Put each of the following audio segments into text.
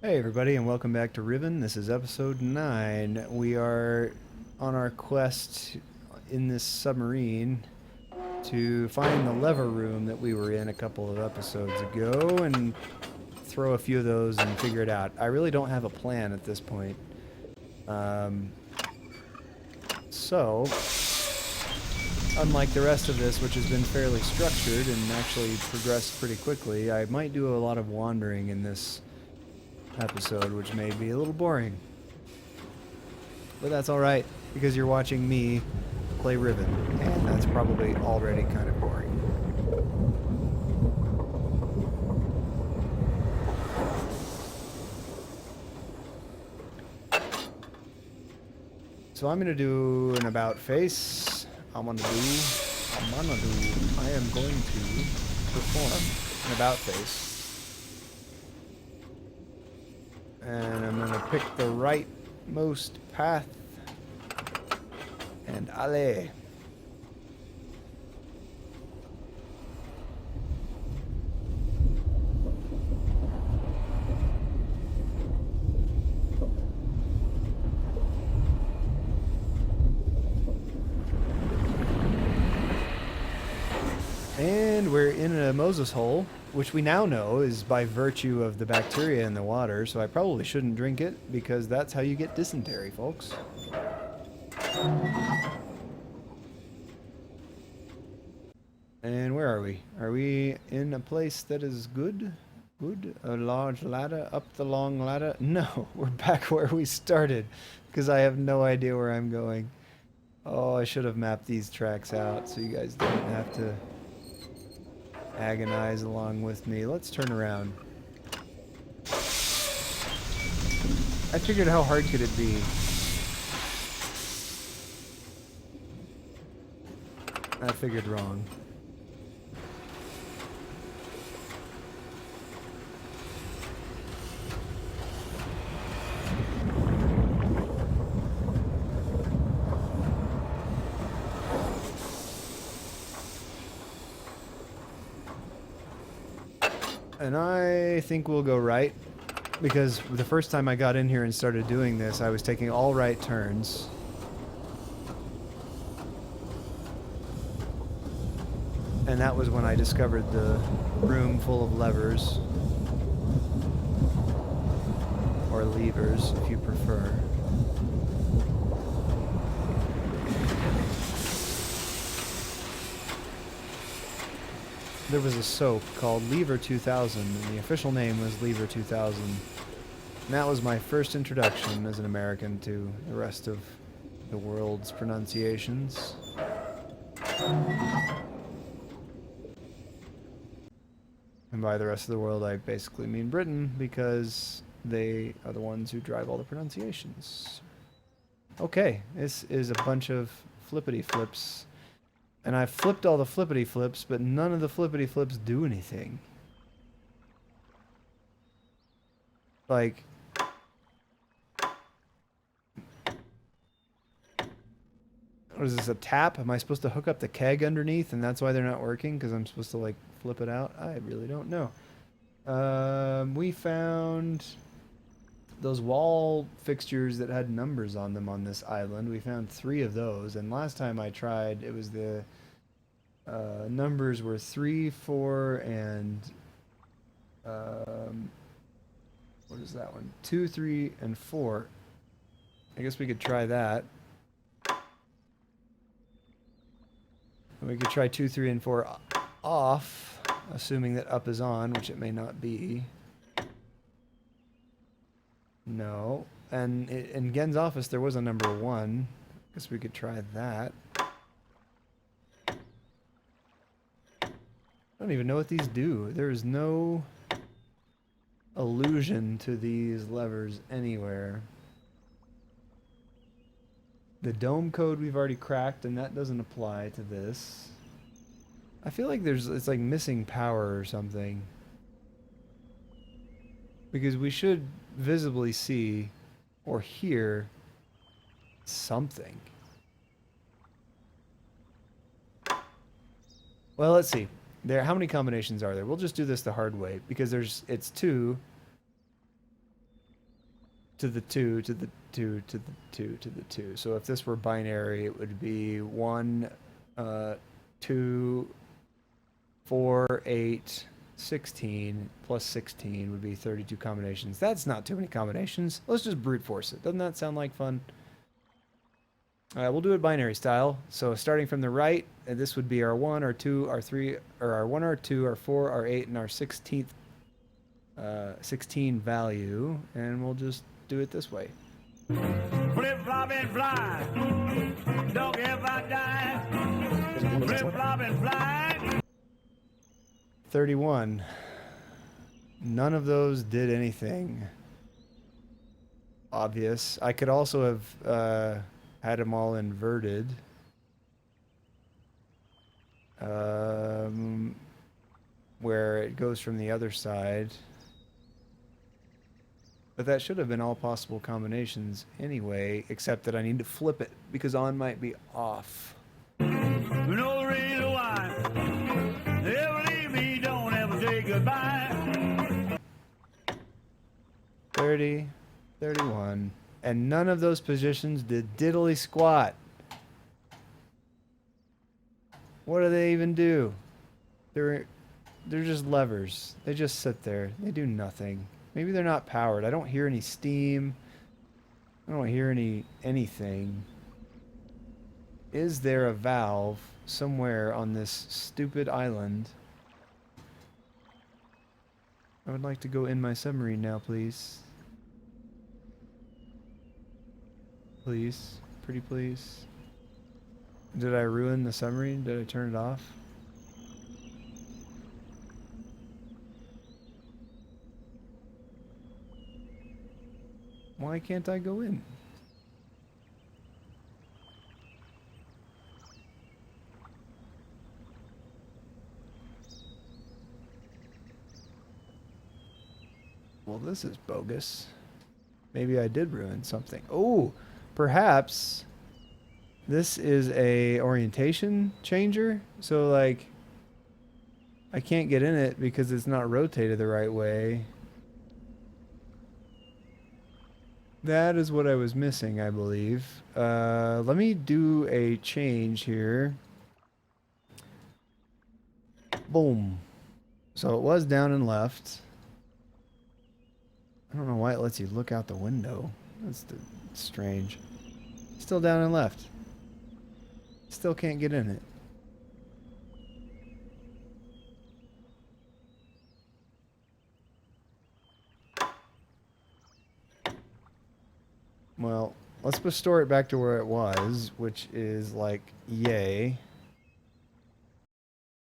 Hey everybody, and welcome back to Riven. This is episode 9. We are on our quest in this submarine to find the lever room that we were in a couple of episodes ago and throw a few of those and figure it out. I really don't have a plan at this point. Um, so, unlike the rest of this, which has been fairly structured and actually progressed pretty quickly, I might do a lot of wandering in this episode, which may be a little boring. But that's alright, because you're watching me play Riven, and that's probably already kind of boring. So I'm gonna do an about face. I am going to perform an about face. And I'm gonna pick the rightmost path. And allez. And we're in a Moses hole, which we now know is by virtue of the bacteria in the water, so I probably shouldn't drink it, because that's how you get dysentery, folks. And where are we? Are we in a place that is good? Good? A large ladder? Up the long ladder? No, we're back where we started, because I have no idea where I'm going. Oh, I should have mapped these tracks out so you guys don't have to agonize along with me. Let's turn around. I figured how hard could it be? I figured wrong. And I think we'll go right, because the first time I got in here and started doing this, I was taking all right turns. And that was when I discovered the room full of levers. Or levers, if you prefer. There was a soap called Lever 2000, and the official name was Lever 2000. And that was my first introduction as an American to the rest of the world's pronunciations. And by the rest of the world, I basically mean Britain, because they are the ones who drive all the pronunciations. Okay, this is a bunch of flippity flips. And I've flipped all the flippity flips, but none of the flippity flips do anything. Like, what is this, a tap? Am I supposed to hook up the keg underneath and that's why they're not working? Because I'm supposed to, like, flip it out? I really don't know. We found those wall fixtures that had numbers on them on this island. We found 3 of those, and last time I tried, it was the numbers were 3, 4, and what is that one? 2, 3, and 4. I guess we could try that. We could try 2, 3, and 4 off, assuming that up is on, which it may not be. No. And in Gen's office, there was a number 1. Guess we could try that. I don't even know what these do. There is no allusion to these levers anywhere. The dome code we've already cracked, and that doesn't apply to this. I feel like it's like missing power or something. Because we should visibly see or hear something. Well, let's see. How many combinations are there? We'll just do this the hard way, because it's 2. to the 2, to the 2, to the 2, to the 2. So if this were binary, it would be 1, 2, 4, 8, 16, plus 16 would be 32 combinations. That's not too many combinations. Let's just brute force it. Doesn't that sound like fun? We'll do it binary style. So starting from the right, this would be our 1, our 2, our 3, or our 1, our 2, our 4, our 8, and our 16th 16 value, and we'll just do it this way. Flip, flop, and fly. Don't ever die. Flip, flop, and fly. 31. None of those did anything obvious. I could also have had them all inverted. Where it goes from the other side. But that should have been all possible combinations anyway, except that I need to flip it because on might be off. No reason why. Ever leave me, don't ever say goodbye. 30, 31. And none of those positions did diddly squat. What do they even do? They're just levers. They just sit there. They do nothing. Maybe they're not powered. I don't hear any steam. I don't hear anything. Is there a valve somewhere on this stupid island? I would like to go in my submarine now, please. Please. Pretty please. Did I ruin the submarine? Did I turn it off? Why can't I go in? Well, this is bogus. Maybe I did ruin something. Oh, perhaps this is a orientation changer. So like, I can't get in it because it's not rotated the right way. That is what I was missing, I believe. Let me do a change here. Boom. So it was down and left. I don't know why it lets you look out the window. That's strange. Still down and left. Still can't get in it. Well, let's restore it back to where it was, which is like, yay.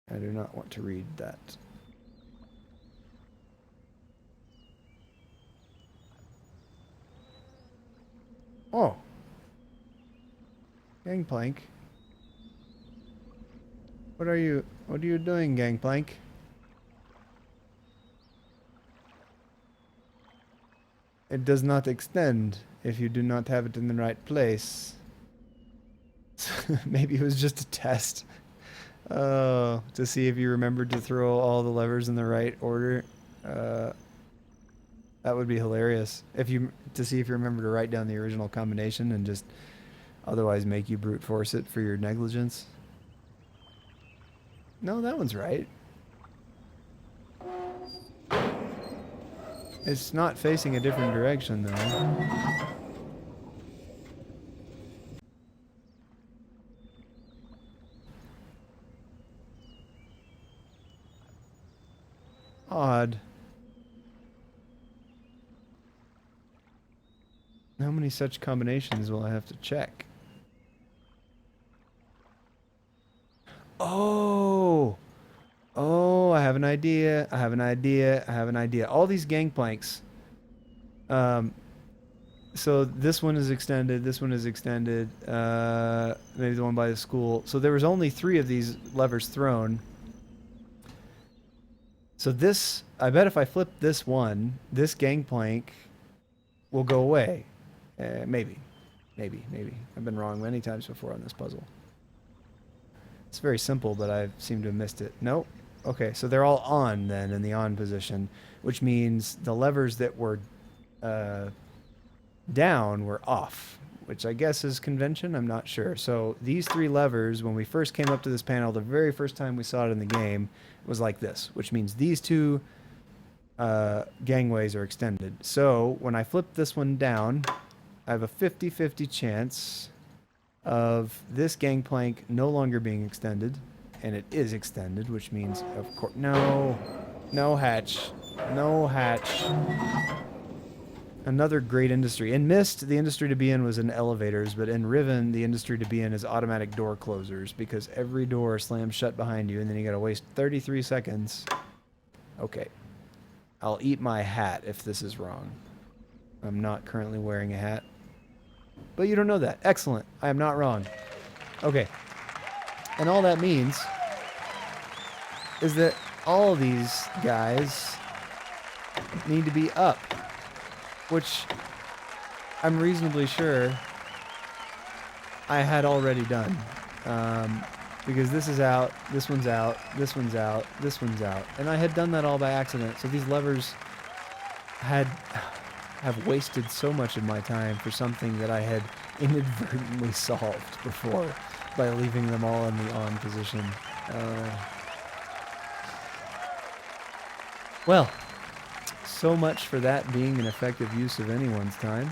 I do not want to read that. Oh. Gangplank. What are you doing, Gangplank? It does not extend if you do not have it in the right place. Maybe it was just a test. To see if you remembered to throw all the levers in the right order. That would be hilarious. To see if you remember to write down the original combination and just otherwise make you brute force it for your negligence. No, that one's right. It's not facing a different direction, though. Odd. How many such combinations will I have to check? Oh! Oh, I have an idea. I have an idea. I have an idea. All these gangplanks. So this one is extended. This one is extended. Maybe the one by the school. So there was only 3 of these levers thrown. So this, I bet if I flip this one, this gangplank will go away. Maybe. I've been wrong many times before on this puzzle. It's very simple, but I seem to have missed it. Nope. Okay, so they're all on then in the on position, which means the levers that were down, we're off, which I guess is convention. I'm not sure. So these three levers, when we first came up to this panel, the very first time we saw it in the game, was like this, which means these two gangways are extended. So when I flip this one down, I have a 50-50 chance of this gangplank no longer being extended, and it is extended, which means, of course, no hatch, no hatch. Another great industry. In Myst, the industry to be in was in elevators, but in Riven, the industry to be in is automatic door closers, because every door slams shut behind you, and then you gotta waste 33 seconds. Okay. I'll eat my hat if this is wrong. I'm not currently wearing a hat. But you don't know that. Excellent. I am not wrong. Okay. And all that means is that all of these guys need to be up, which I'm reasonably sure I had already done. Because this is out, this one's out, this one's out, this one's out. And I had done that all by accident. So these levers have wasted so much of my time for something that I had inadvertently solved before by leaving them all in the on position. Well, so much for that being an effective use of anyone's time.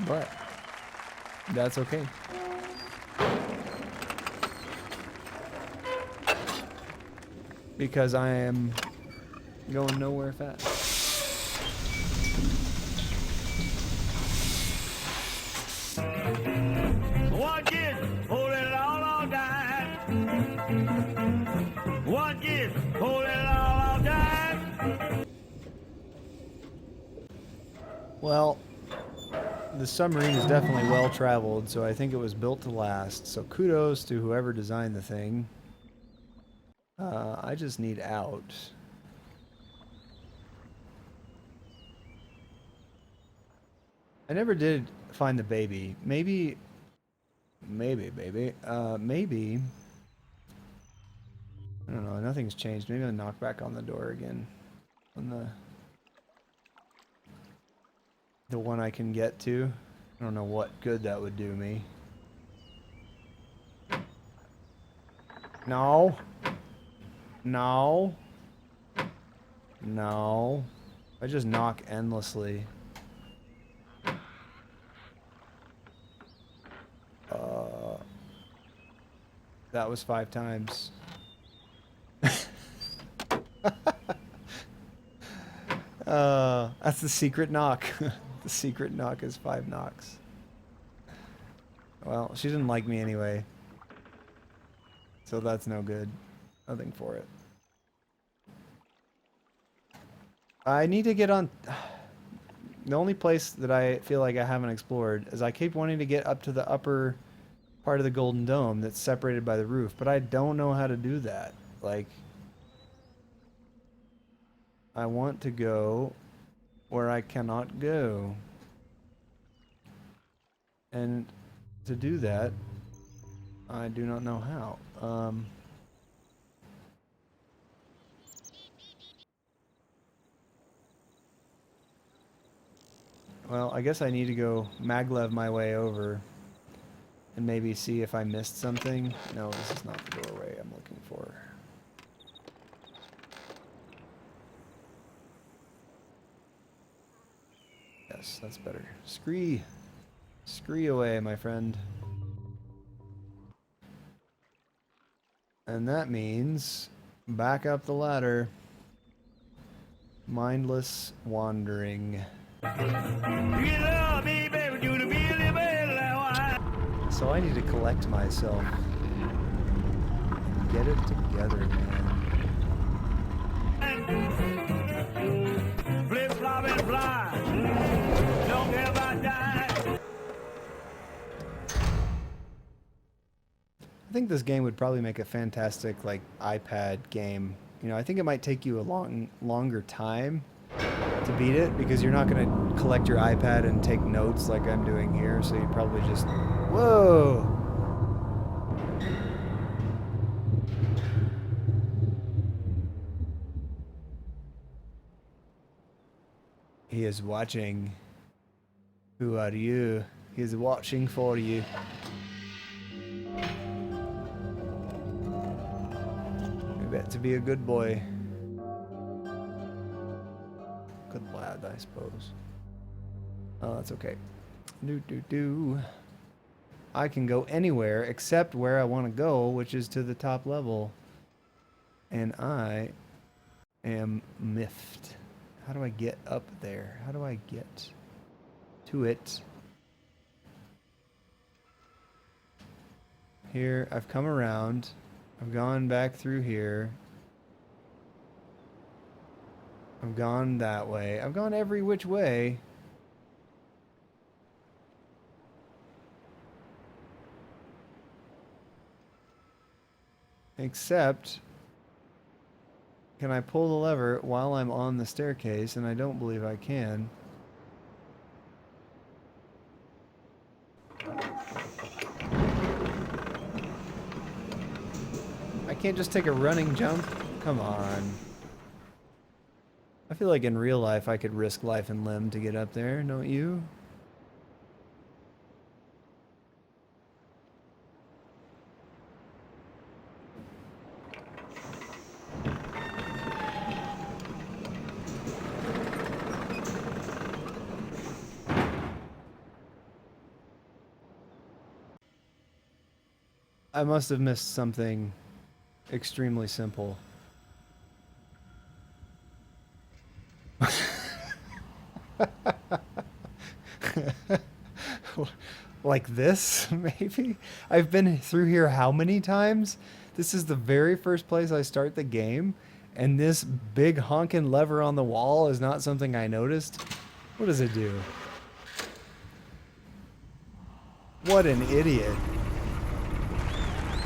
But that's okay. Because I am going nowhere fast. One kiss, hold it all time. One kiss, hold it all time. Well, the submarine is definitely well traveled, so I think it was built to last. So kudos to whoever designed the thing. I just need out. I never did find the baby. Maybe. Maybe. I don't know. Nothing's changed. Maybe I'll knock back on the door again. On the one I can get to. I don't know what good that would do me. No. No. No. I just knock endlessly. That was 5 times. That's the secret knock. The secret knock is 5 knocks. Well, she didn't like me anyway. So that's no good. Nothing for it. I need to get on... The only place that I feel like I haven't explored is I keep wanting to get up to the upper part of the Golden Dome that's separated by the roof, but I don't know how to do that. Like, I want to go where I cannot go. And to do that, I do not know how. Well, I guess I need to go maglev my way over and maybe see if I missed something. No, this is not the doorway I'm looking for. Yes, that's better. Scree away, my friend. And that means back up the ladder. Mindless wandering. So I need to collect myself and get it together, man. Flip, flop, and fly. Don't care about dying. I think this game would probably make a fantastic, like, iPad game. You know, I think it might take you a longer time to beat it, because you're not going to collect your iPad and take notes like I'm doing here, so you'd probably just... Whoa! He is watching. Who are you? He is watching for you. You bet to be a good boy. Good lad, I suppose. Oh, that's okay. Do. I can go anywhere except where I want to go, which is to the top level. And I am miffed. How do I get up there? How do I get to it? Here, I've come around. I've gone back through here. I've gone that way. I've gone every which way. Except, can I pull the lever while I'm on the staircase? And I don't believe I can. I can't just take a running jump? Come on. I feel like in real life I could risk life and limb to get up there, don't you? I must have missed something extremely simple. Like this, maybe? I've been through here how many times? This is the very first place I start the game, and this big honking lever on the wall is not something I noticed. What does it do? What an idiot.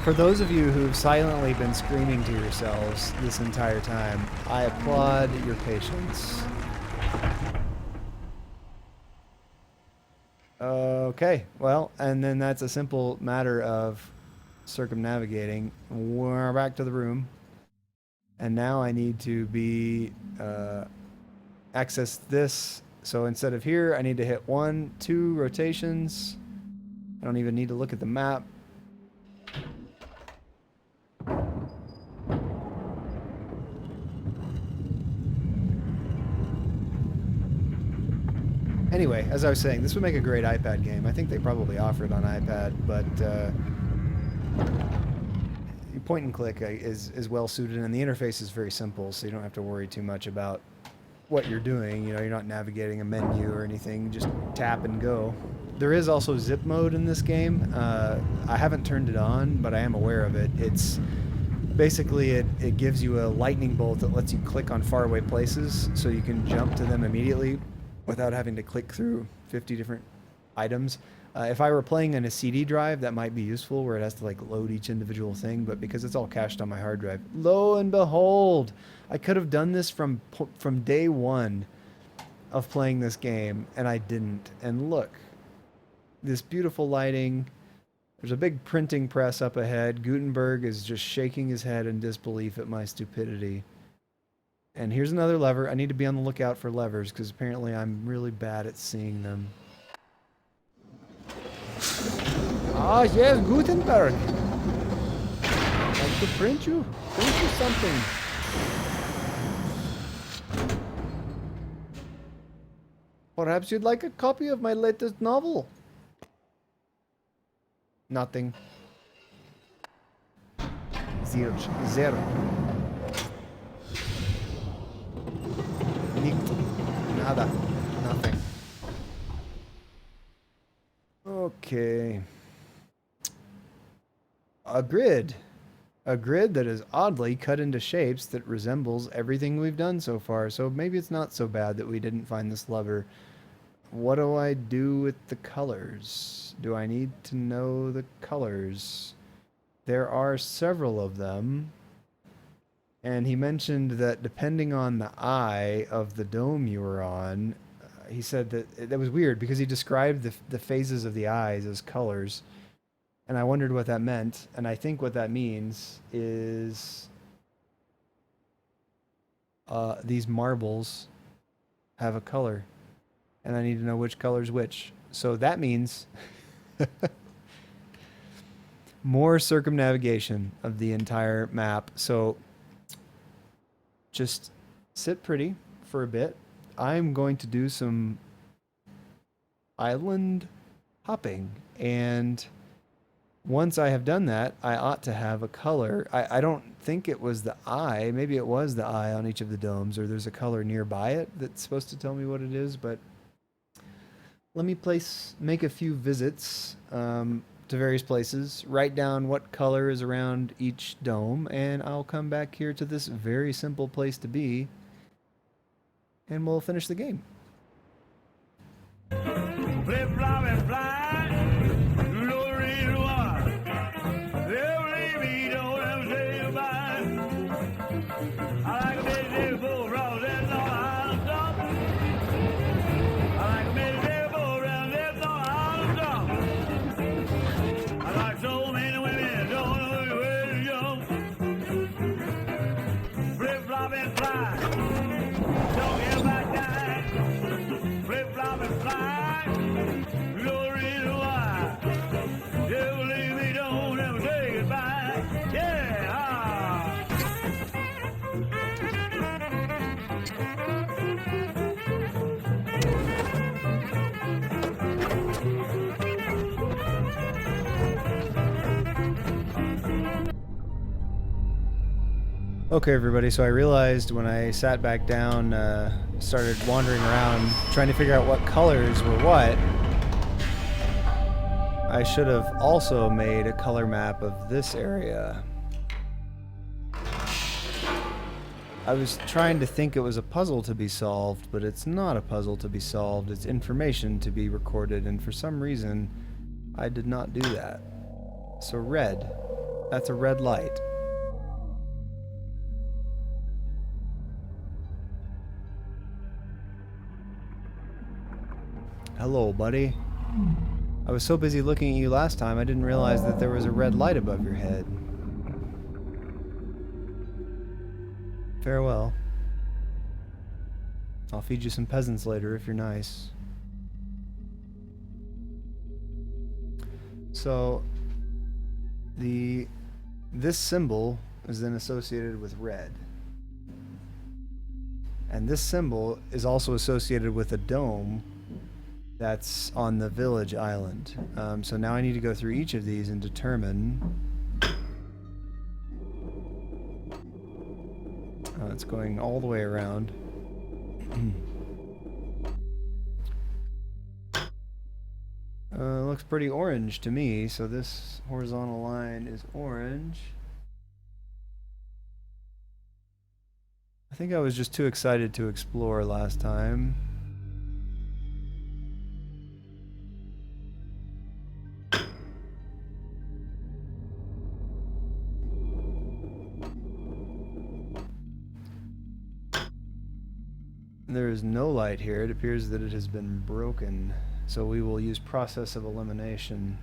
For those of you who've silently been screaming to yourselves this entire time, I applaud your patience. Okay, well, and then that's a simple matter of circumnavigating. We're back to the room. And now I need to access this. So instead of here, I need to hit 1, 2 rotations. I don't even need to look at the map. Anyway, as I was saying, this would make a great iPad game. I think they probably offer it on iPad, but point and click is well suited, and the interface is very simple, so you don't have to worry too much about what you're doing. You know, you're not navigating a menu or anything. Just tap and go. There is also zip mode in this game. I haven't turned it on, but I am aware of it. It's basically it gives you a lightning bolt that lets you click on faraway places, so you can jump to them immediately without having to click through 50 different items. If I were playing on a CD drive, that might be useful, where it has to like load each individual thing, but because it's all cached on my hard drive, lo and behold, I could have done this from day one of playing this game, and I didn't. And look, this beautiful lighting. There's a big printing press up ahead. Gutenberg is just shaking his head in disbelief at my stupidity. And here's another lever. I need to be on the lookout for levers, because apparently I'm really bad at seeing them. Ah, yes, Gutenberg. I'd like to print you something. Perhaps you'd like a copy of my latest novel. Nothing. Zero. Nada. Nothing. Okay. A grid. A grid that is oddly cut into shapes that resembles everything we've done so far. So maybe it's not so bad that we didn't find this lever. What do I do with the colors? Do I need to know the colors? There are several of them. And he mentioned that depending on the eye of the dome you were on, he said that was weird because he described the phases of the eyes as colors. And I wondered what that meant. And I think what that means is these marbles have a color. And I need to know which color's which. So that means more circumnavigation of the entire map. So just sit pretty for a bit. I'm going to do some island hopping, and once I have done that, I ought to have a color. I don't think it was the eye. Maybe it was the eye on each of the domes, or there's a color nearby it that's supposed to tell me what it is, but let me make a few visits to various places, write down what color is around each dome, and I'll come back here to this very simple place to be, and we'll finish the game. Flip, flop, and fly. No reason why. They'll leave me, don't ever say goodbye. I like a busy bull round, that's all I'll stop. I like a busy bull round, that's all I'll stop. I like so many women, don't know where to go. Flip, flop, and fly. Don't get back down. Flip, flop, and fly. No reason why. You believe me, don't ever say goodbye. Yeah. Okay, everybody, so I realized when I sat back down, started wandering around, trying to figure out what colors were what, I should have also made a color map of this area. I was trying to think it was a puzzle to be solved, but it's not a puzzle to be solved, it's information to be recorded, and for some reason, I did not do that. So red, that's a red light. Hello, buddy. I was so busy looking at you last time, I didn't realize that there was a red light above your head. Farewell. I'll feed you some peasants later if you're nice. So, this symbol is then associated with red. And this symbol is also associated with a dome that's on the village island. So now I need to go through each of these and determine... it's going all the way around. Looks pretty orange to me, so this horizontal line is orange. I think I was just too excited to explore last time. There is no light here. It appears that it has been broken. So we will use process of elimination.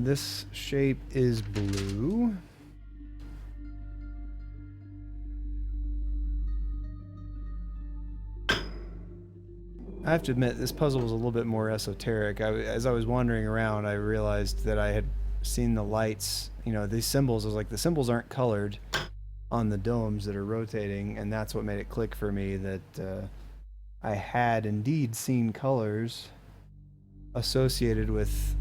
This shape is blue. I have to admit, this puzzle was a little bit more esoteric. As I was wandering around, I realized that I had seen the lights, you know, these symbols. I was like, the symbols aren't colored on the domes that are rotating, and that's what made it click for me that I had indeed seen colors associated with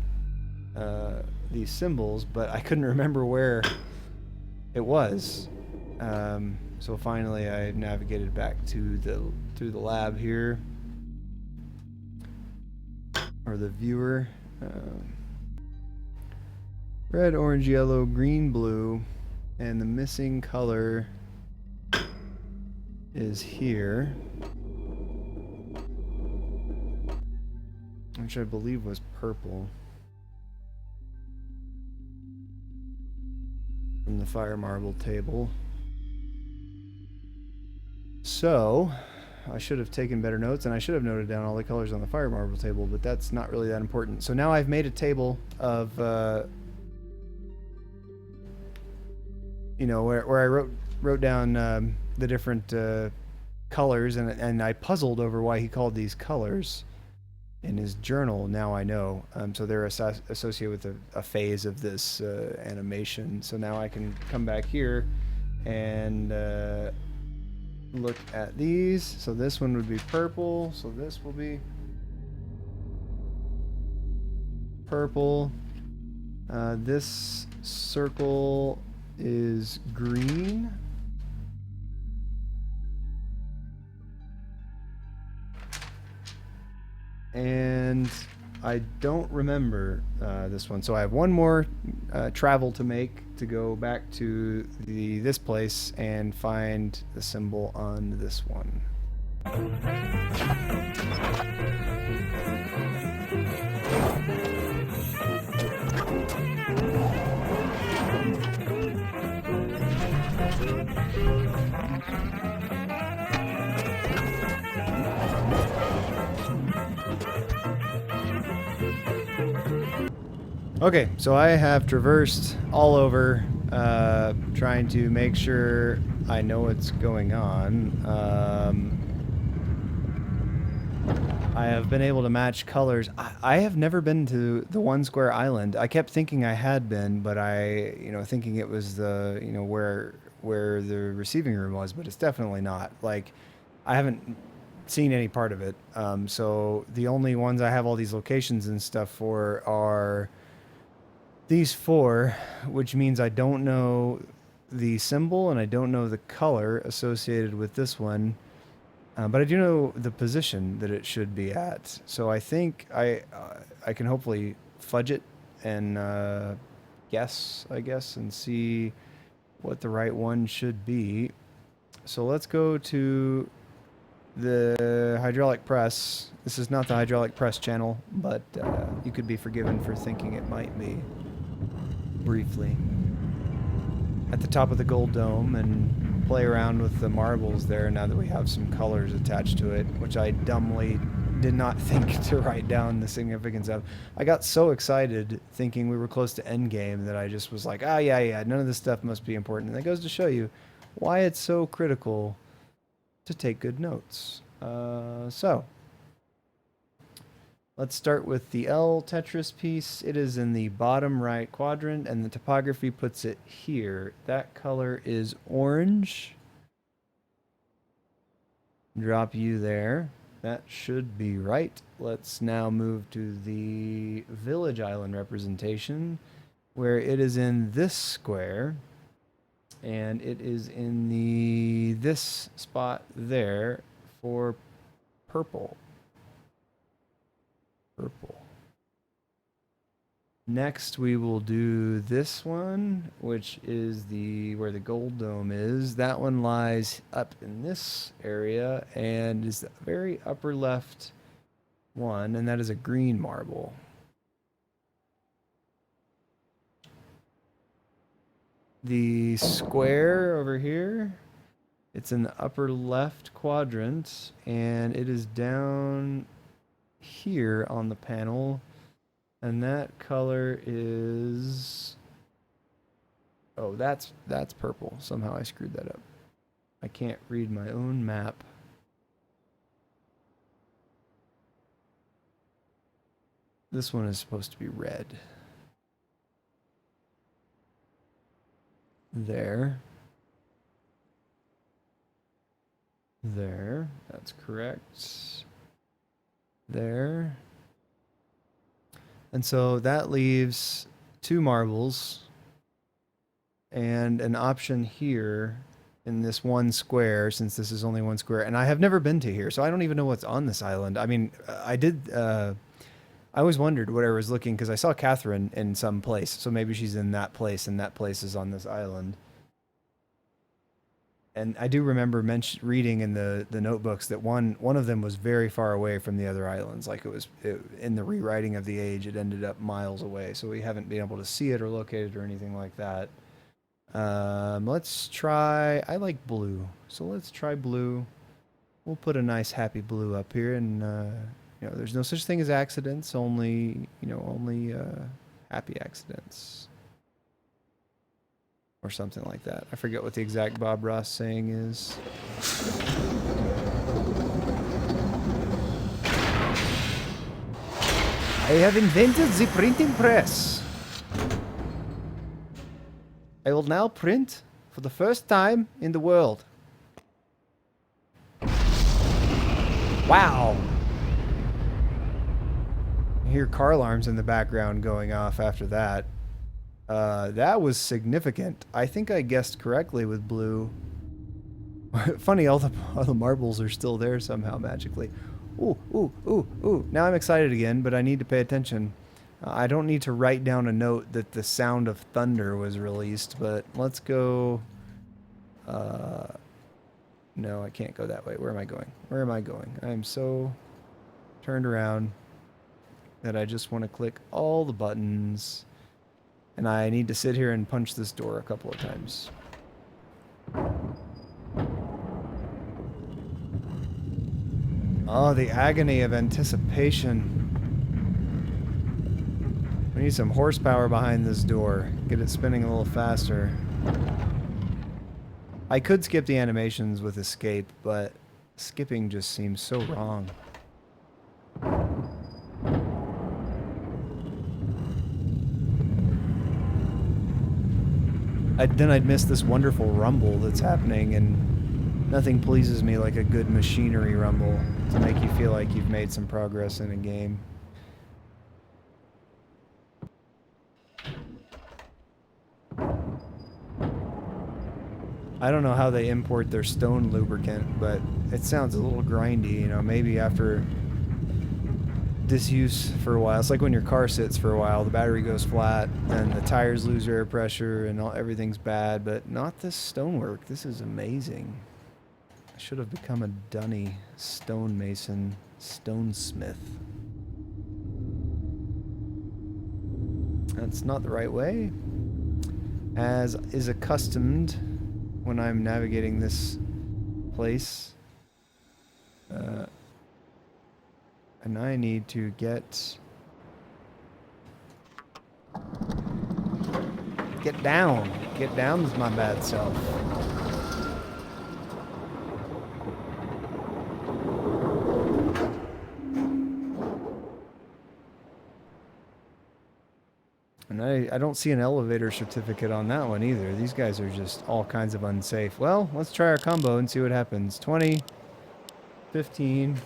these symbols, but I couldn't remember where it was. So finally, I navigated back to the lab here. Or the viewer. Red, orange, yellow, green, blue, and the missing color is here, which I believe was purple from the fire marble table. So I should have taken better notes, and I should have noted down all the colors on the fire marble table, but that's not really that important. So now I've made a table of you know, where I wrote down the different colors, and I puzzled over why he called these colors in his journal. Now I know. So they're associated with a phase of this animation. So now I can come back here and look at these. So this one would be purple. So this will be purple. This circle is green. And I don't remember this one. So I have one more travel to make to go back to this place and find the symbol on this one. Okay, so I have traversed all over, trying to make sure I know what's going on. I have been able to match colors. I have never been to the One Square Island. I kept thinking I had been, but thinking it was where the receiving room was, but it's definitely not. Like, I haven't seen any part of it. So the only ones I have all these locations and stuff for are these four, which means I don't know the symbol and I don't know the color associated with this one, but I do know the position that it should be at. So I think I can hopefully fudge it and guess, I guess, and see what the right one should be. So let's go to the hydraulic press. This is not the hydraulic press channel, but you could be forgiven for thinking it might be. Briefly at the top of the gold dome and play around with the marbles there now that we have some colors attached to it, which I dumbly did not think to write down the significance of. I got so excited thinking we were close to endgame that I just was like, yeah, none of this stuff must be important. And that goes to show you why it's so critical to take good notes. So let's start with the L Tetris piece. It is in the bottom right quadrant, and the topography puts it here. That color is orange. Drop you there. That should be right. Let's now move to the village island representation, where it is in this square, and it is in this spot there for purple. Next, we will do this one, which is where the gold dome is. That one lies up in this area and is the very upper left one, and that is a green marble. The square over here, it's in the upper left quadrant, and it is down here on the panel, and that color is that's purple. Somehow I screwed that up. I can't read my own map. This one is supposed to be red. There, that's correct. There. And so that leaves 2 marbles and an option here in this one square, since this is only one square. And I have never been to here, so I don't even know what's on this island. I mean, I always wondered what I was looking, because I saw Catherine in some place. So maybe she's in that place, and that place is on this island. And I do remember reading in the notebooks that one of them was very far away from the other islands. Like in the rewriting of the age, it ended up miles away. So we haven't been able to see it or locate it or anything like that. Let's try. I like blue, so let's try blue. We'll put a nice happy blue up here, and there's no such thing as accidents. Only happy accidents. Or something like that. I forget what the exact Bob Ross saying is. I have invented the printing press. I will now print for the first time in the world. Wow. I hear car alarms in the background going off after that. That was significant. I think I guessed correctly with blue. Funny, all the marbles are still there somehow magically. Ooh, ooh, ooh, ooh. Now I'm excited again, but I need to pay attention. I don't need to write down a note that the sound of thunder was released, but let's go... no, I can't go that way. Where am I going? Where am I going? I'm so turned around that I just want to click all the buttons. And I need to sit here and punch this door a couple of times. Oh, the agony of anticipation. We need some horsepower behind this door. Get it spinning a little faster. I could skip the animations with escape, but skipping just seems so wrong. Then I'd miss this wonderful rumble that's happening, and nothing pleases me like a good machinery rumble to make you feel like you've made some progress in a game. I don't know how they import their stone lubricant, but it sounds a little grindy, you know, maybe after disuse for a while. It's like when your car sits for a while, the battery goes flat, and the tires lose air pressure, and everything's bad, but not this stonework. This is amazing. I should have become a dunny stonemason, stonesmith. That's not the right way, as is accustomed when I'm navigating this place. And I need to get down. Get down is my bad self. And I don't see an elevator certificate on that one either. These guys are just all kinds of unsafe. Well, let's try our combo and see what happens. 20, 15...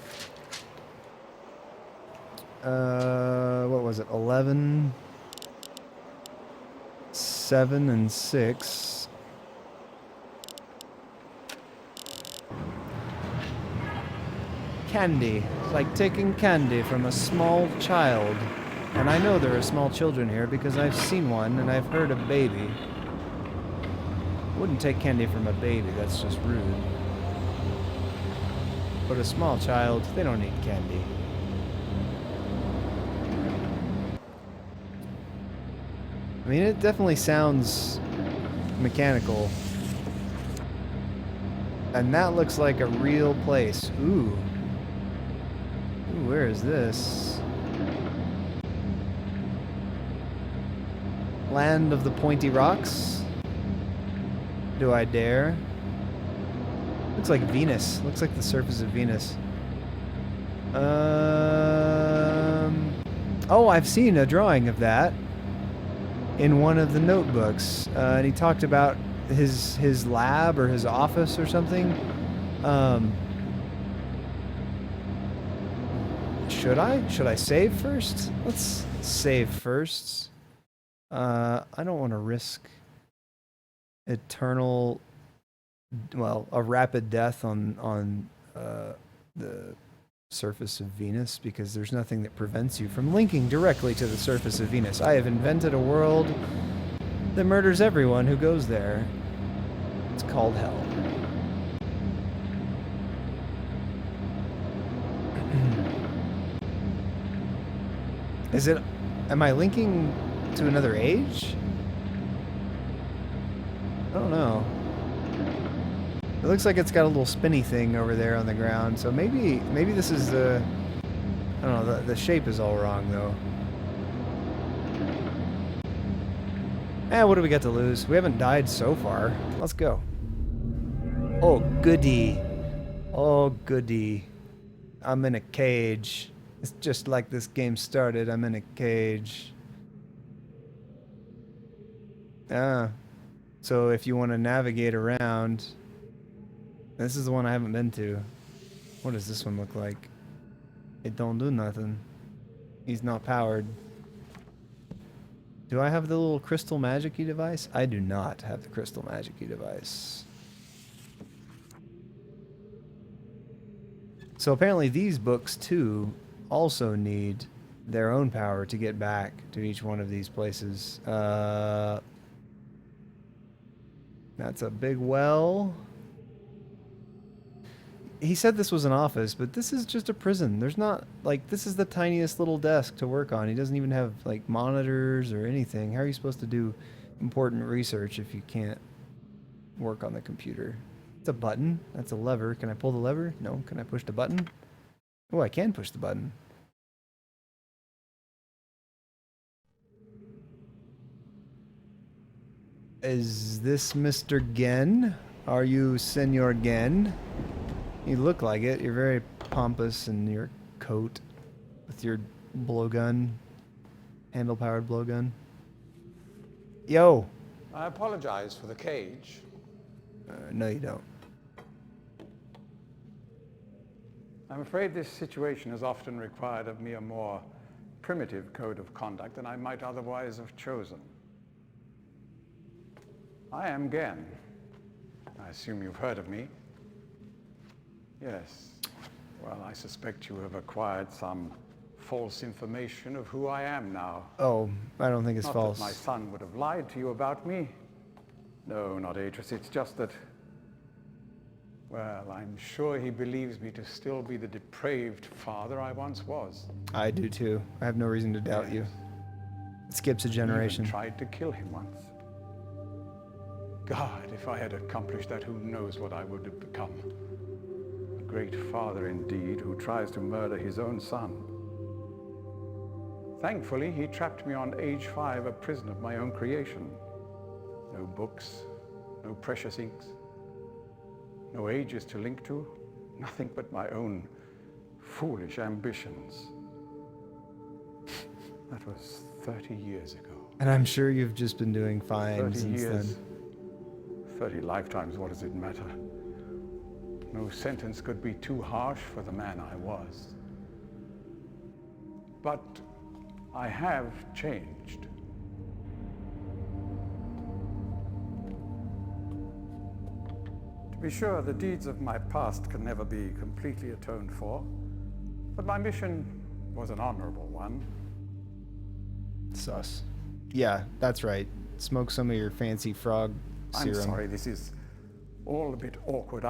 what was it? 11, 7, and 6. Candy. It's like taking candy from a small child. And I know there are small children here because I've seen one and I've heard a baby. Wouldn't take candy from a baby, that's just rude. But a small child, they don't need candy. I mean, it definitely sounds mechanical. And that looks like a real place. Ooh. Ooh, where is this? Land of the Pointy Rocks? Do I dare? Looks like Venus. Looks like the surface of Venus. Oh, I've seen a drawing of that in one of the notebooks, and he talked about his lab or his office or something. Should I save first? Let's save first. I don't want to risk eternal, well, a rapid death on the surface of Venus, because there's nothing that prevents you from linking directly to the surface of Venus. I have invented a world that murders everyone who goes there. It's called hell. Is it... Am I linking to another age? I don't know. It looks like it's got a little spinny thing over there on the ground, so maybe this is the... I don't know, the shape is all wrong, though. What do we got to lose? We haven't died so far. Let's go. Oh, goody. Oh, goody. I'm in a cage. It's just like this game started. I'm in a cage. So if you want to navigate around, this is the one I haven't been to. What does this one look like? It don't do nothing. He's not powered. Do I have the little crystal magic-y device? I do not have the crystal magic-y device. So apparently these books too also need their own power to get back to each one of these places. That's a big well. He said this was an office, but this is just a prison. There's not, like, this is the tiniest little desk to work on. He doesn't even have, like, monitors or anything. How are you supposed to do important research if you can't work on the computer? It's a button. That's a lever. Can I pull the lever? No. Can I push the button? Oh, I can push the button. Is this Mr. Gen? Are you Senor Gen? You look like it. You're very pompous in your coat with your blowgun, handle-powered blowgun. Yo! I apologize for the cage. No, you don't. I'm afraid this situation has often required of me a more primitive code of conduct than I might otherwise have chosen. I am Gen. I assume you've heard of me. Yes. Well, I suspect you have acquired some false information of who I am now. Oh, I don't think it's Not false. that my son would have lied to you about me. No, not Atris. It's just that, well, I'm sure he believes me to still be the depraved father I once was. I do too. I have no reason to doubt you. It skips a generation. Even tried to kill him once. God, if I had accomplished that, who knows what I would have become. A great father indeed, who tries to murder his own son. Thankfully, he trapped me on age 5, a prison of my own creation. No books, no precious inks, no ages to link to, nothing but my own foolish ambitions. That was 30 years ago. And I'm sure you've just been doing fine 30 since years, then. 30 lifetimes, what does it matter? No sentence could be too harsh for the man I was. But I have changed. To be sure, the deeds of my past can never be completely atoned for, but my mission was an honorable one. Sus. Yeah, that's right. Smoke some of your fancy frog serum. I'm sorry, this is all a bit awkward.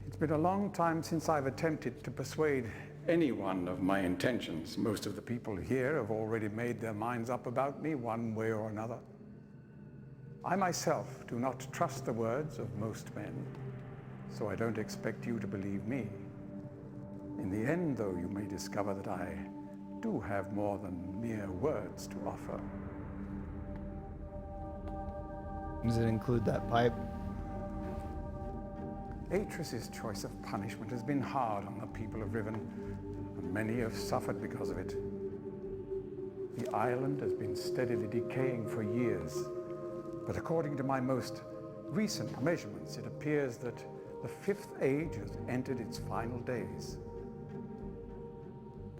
It's been a long time since I've attempted to persuade anyone of my intentions. Most of the people here have already made their minds up about me one way or another. I myself do not trust the words of most men, so I don't expect you to believe me. In the end, though, you may discover that I do have more than mere words to offer. Does it include that pipe? Atris's choice of punishment has been hard on the people of Riven, and many have suffered because of it. The island has been steadily decaying for years, but according to my most recent measurements, it appears that the 5th age has entered its final days.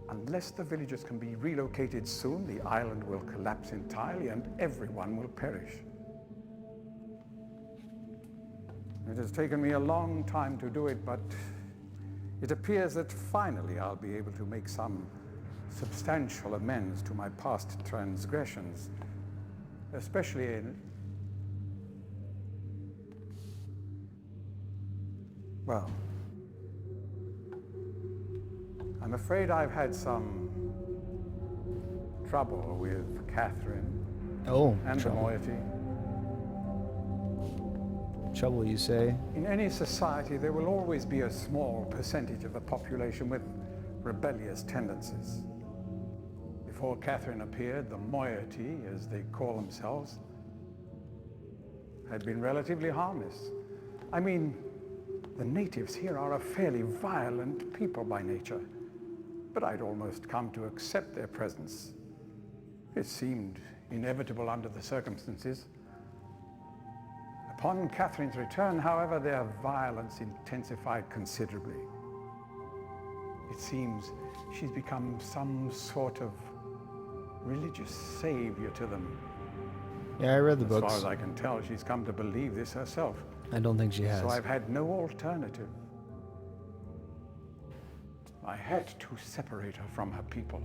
Unless the villagers can be relocated soon, the island will collapse entirely and everyone will perish. It has taken me a long time to do it, but it appears that finally I'll be able to make some substantial amends to my past transgressions, especially in, well, I'm afraid I've had some trouble with Catherine and the moiety. Trouble, you say? In any society, there will always be a small percentage of the population with rebellious tendencies. If before Catherine appeared, the moiety, as they call themselves, had been relatively harmless. I mean, the natives here are a fairly violent people by nature, but I'd almost come to accept their presence. It seemed inevitable under the circumstances. Upon Catherine's return, however, their violence intensified considerably. It seems she's become some sort of religious savior to them. Yeah, I read the As books. far as I can tell, she's come to believe this herself. I don't think she has. So I've had no alternative. I had to separate her from her people.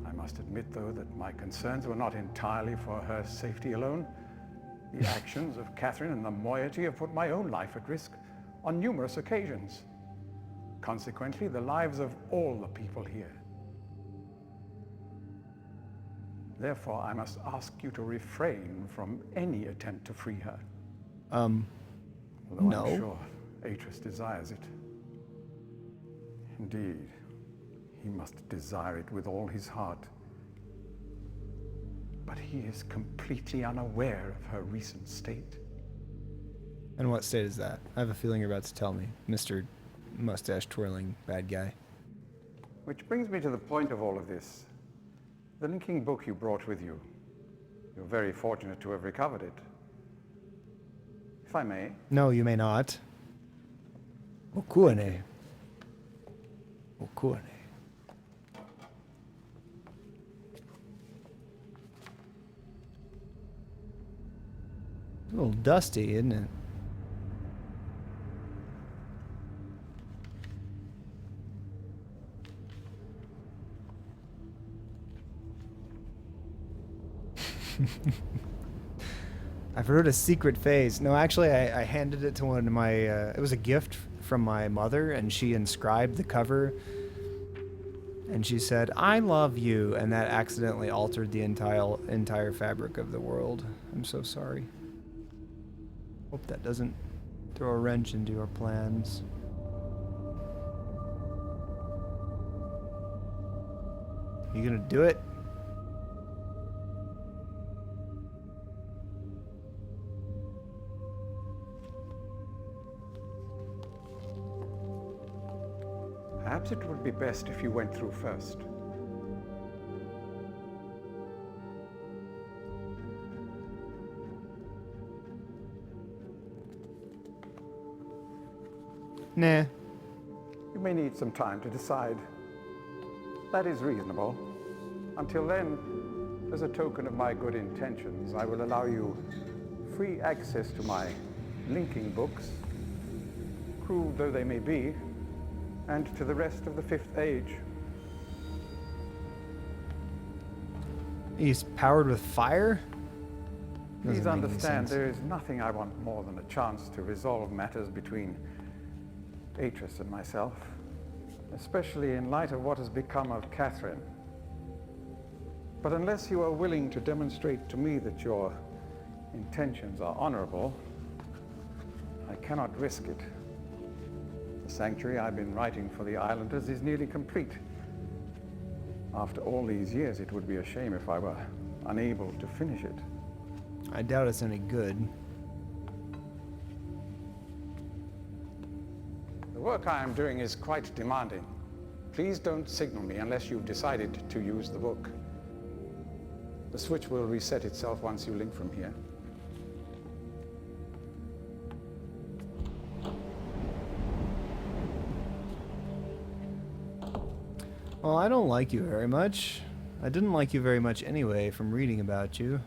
I must admit, though, that my concerns were not entirely for her safety alone. The actions of Catherine and the moiety have put my own life at risk on numerous occasions. Consequently, the lives of all the people here. Therefore, I must ask you to refrain from any attempt to free her. Although no. I'm sure Atreus desires it. Indeed, he must desire it with all his heart. But he is completely unaware of her recent state. And what state is that? I have a feeling you're about to tell me, Mr. Mustache-twirling bad guy. Which brings me to the point of all of this. The linking book you brought with you. You're very fortunate to have recovered it. If I may. No, you may not. Okuane. Okuane. A little dusty, isn't it? I've heard a secret phase. No, actually, I handed it to one of my... it was a gift from my mother, and she inscribed the cover. And she said, "I love you," and that accidentally altered the entire fabric of the world. I'm so sorry. Hope that doesn't throw a wrench into our plans. You gonna do it? Perhaps it would be best if you went through first. Nah. You may need some time to decide. That is reasonable. Until then, as a token of my good intentions, I will allow you free access to my linking books, crude though they may be, and to the rest of the Fifth Age. He's powered with fire? Please Doesn't make any understand, sense. there is nothing I want more than a chance to resolve matters between Atreus and myself, especially in light of what has become of Catherine. But unless you are willing to demonstrate to me that your intentions are honorable, I cannot risk it. The sanctuary I've been writing for the islanders is nearly complete. After all these years, it would be a shame if I were unable to finish it. I doubt it's any good. The work I am doing is quite demanding. Please don't signal me unless you've decided to use the book. The switch will reset itself once you link from here. Well, I don't like you very much. I didn't like you very much anyway from reading about you.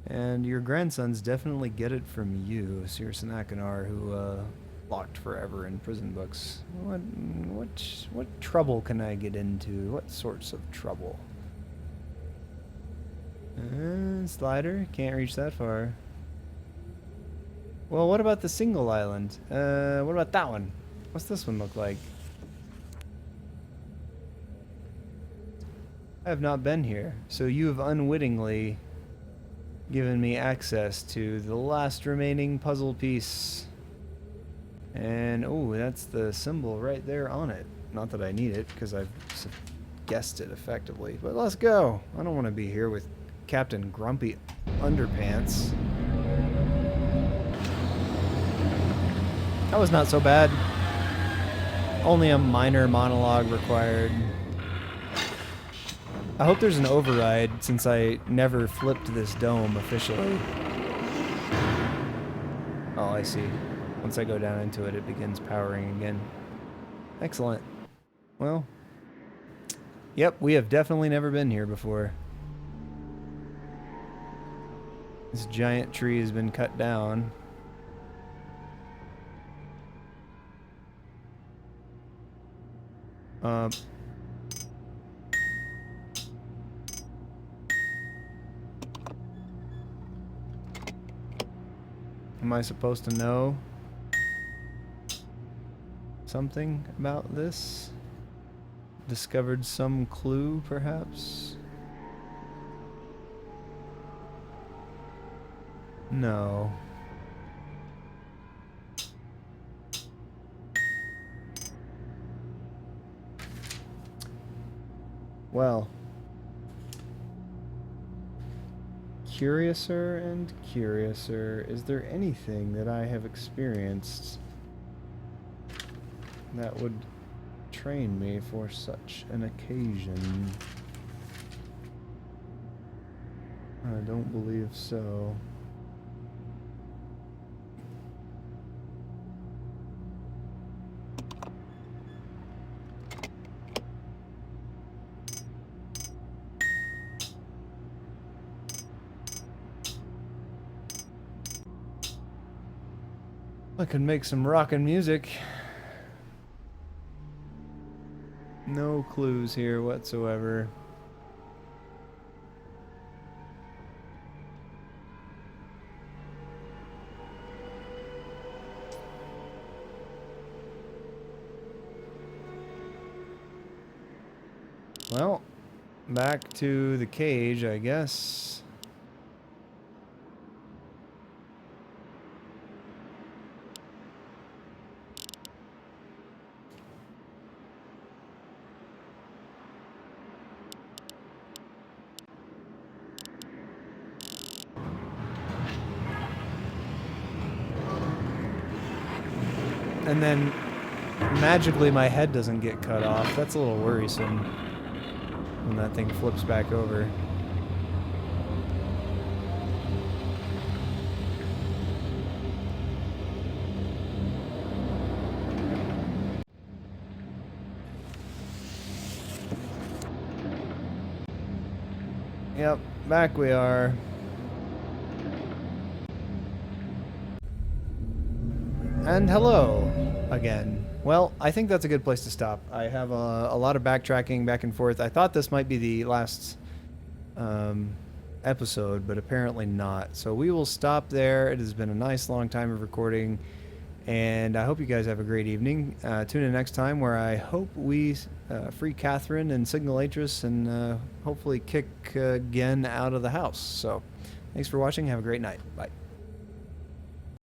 And your grandsons definitely get it from you, Sir Sanakanar, who locked forever in prison books. What trouble can I get into? What sorts of trouble? Slider, can't reach that far. Well, what about the single island? What about that one? What's this one look like? I have not been here, so you have unwittingly given me access to the last remaining puzzle piece. And, oh, that's the symbol right there on it. Not that I need it, because I've guessed it effectively. But let's go. I don't want to be here with Captain Grumpy Underpants. That was not so bad. Only a minor monologue required. I hope there's an override since I never flipped this dome officially. Oh, I see. Once I go down into it, it begins powering again. Excellent. Well, yep, we have definitely never been here before. This giant tree has been cut down. Am I supposed to know something about this? Discovered some clue, perhaps? No. Well, curiouser and curiouser. Is there anything that I have experienced that would train me for such an occasion? I don't believe so. I could make some rockin' music. No clues here whatsoever. Well, back to the cage, I guess. And then magically my head doesn't get cut off. That's a little worrisome when that thing flips back over. Yep, back we are. And hello again. Well, I think that's a good place to stop. I have a lot of backtracking back and forth. I thought this might be the last episode, but apparently not. So we will stop there. It has been a nice long time of recording, and I hope you guys have a great evening. Tune in next time where I hope we free Catherine and Signalatress and hopefully kick Gen out of the house. So thanks for watching. Have a great night. Bye.